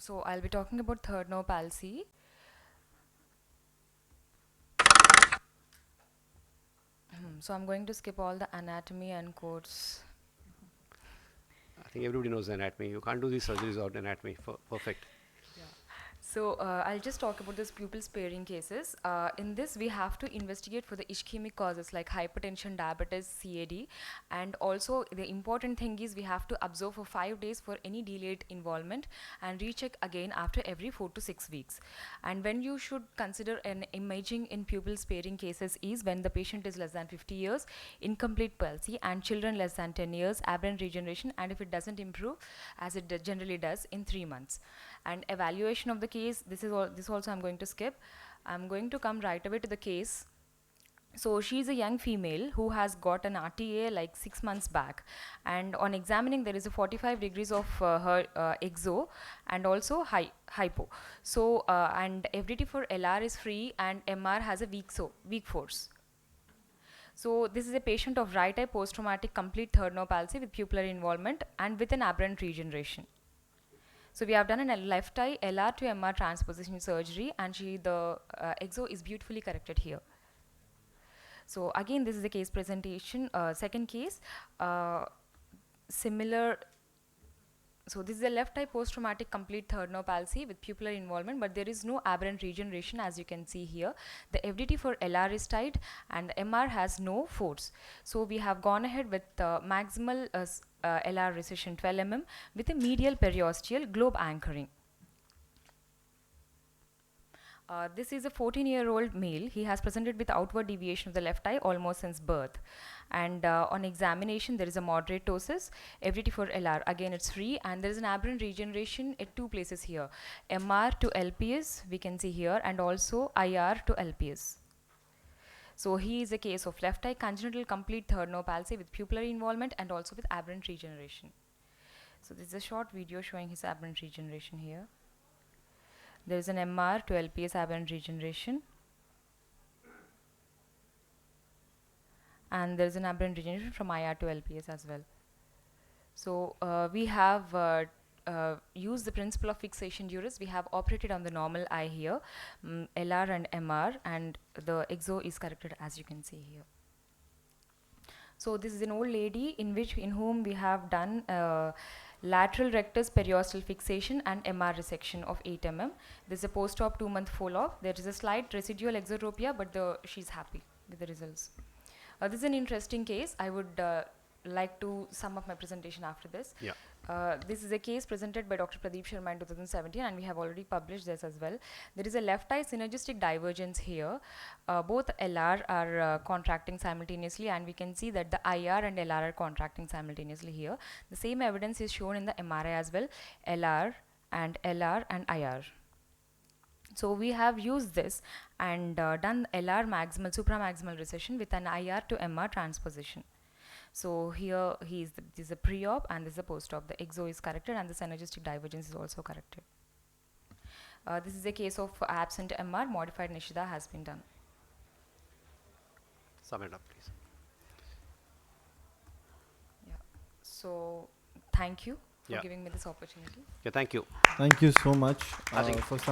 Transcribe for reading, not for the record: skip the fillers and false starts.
So I'll be talking about third nerve palsy. So I'm going to skip all the anatomy and codes. I think everybody knows anatomy. You can't do these surgeries without anatomy. Perfect. So I'll just talk about this pupil sparing cases. In this, we have to investigate for the ischemic causes like hypertension, diabetes, CAD, and also the important thing is we have to observe for 5 days for any delayed involvement and recheck again after every 4 to 6 weeks. And when you should consider an imaging in pupil sparing cases is when the patient is less than 50 years, incomplete palsy, and children less than 10 years, aberrant regeneration, and if it doesn't improve, as it generally does in 3 months. And evaluation of the case, this also I'm going to skip. I'm going to come right away to the case. So she's a young female who has got an RTA like 6 months back, and on examining there is a 45 degrees of her exo and also hypo. So and FDT for LR is free and MR has a weak force. So this is a patient of right eye post-traumatic complete third nerve palsy with pupillary involvement and with an aberrant regeneration. So we have done a left eye LR to MR transposition surgery, and the exo is beautifully corrected here. So again, this is a case presentation. Second case, similar. So this is a left eye post-traumatic complete third nerve palsy with pupillary involvement, but there is no aberrant regeneration as you can see here. The FDT for LR is tight and the MR has no force. So we have gone ahead with maximal LR recession 12 mm with a medial periosteal globe anchoring. This is a 14-year-old male. He has presented with outward deviation of the left eye almost since birth. And on examination, there is a moderate ptosis, FDT for LR. Again, it's free. And there is an aberrant regeneration at 2 places here. MR to LPS, we can see here, and also IR to LPS. So he is a case of left eye congenital complete third nerve palsy with pupillary involvement and also with aberrant regeneration. So this is a short video showing his aberrant regeneration here. There is an MR to LPS aberrant regeneration, and there is an aberrant regeneration from IR to LPS as well. So we have used the principle of fixation duress. We have operated on the normal eye here, LR and MR, and the exo is corrected as you can see here. So this is an old lady in whom we have done lateral rectus periosteal fixation and MR resection of 8 mm. This is a post-op 2-month follow-up. There is a slight residual exotropia, but she's happy with the results. This is an interesting case. I would like to sum up my presentation after this. Yeah. This is a case presented by Dr. Pradeep Sharma in 2017, and we have already published this as well. There is a left eye synergistic divergence here. Both LR are contracting simultaneously, and we can see that the IR and LR are contracting simultaneously here. The same evidence is shown in the MRI as well, LR and IR. So we have used this and done LR maximal, supramaximal recession with an IR to MR transposition. So here this is a pre-op and this is a post-op. The exo is corrected and the synergistic divergence is also corrected. This is a case of absent MR, modified Nishida has been done. Sum it up, please. Yeah. So thank you for Yeah. giving me this opportunity. Yeah, thank you. Thank you so much I think for